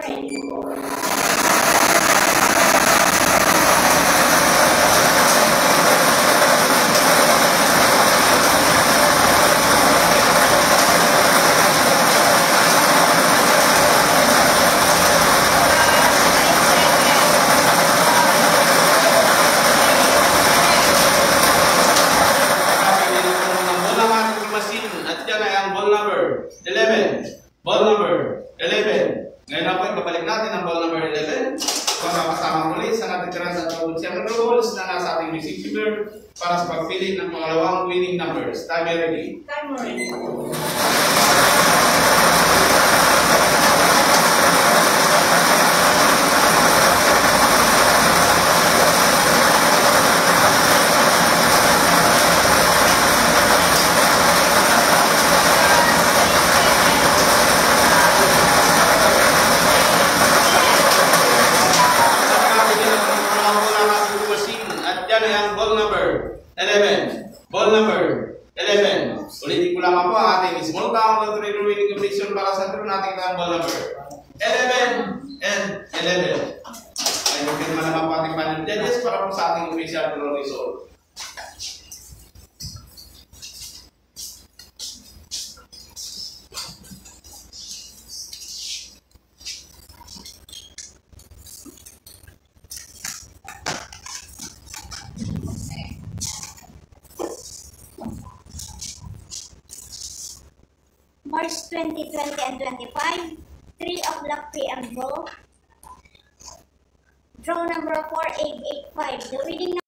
N. Ball number 11. Ball number 11. Ngayon po, babalik natin ang ball number 11. Kasama ulit sa natitira sa 7 rolls na nasa ating receiver para sa pagpili ng pangalawang winning numbers. Time ready? Time ready. Ball number 11. Ball number 11. Ulitin ko lamang po ang ating small count of regular winning combination para sa turn natin ang ball number 11 and 11. Ay, okay naman naman po ating panel judges para po sa ating official draw result. March 2020 and 25, 3 o'clock p.m. draw. Draw number 4885. The winning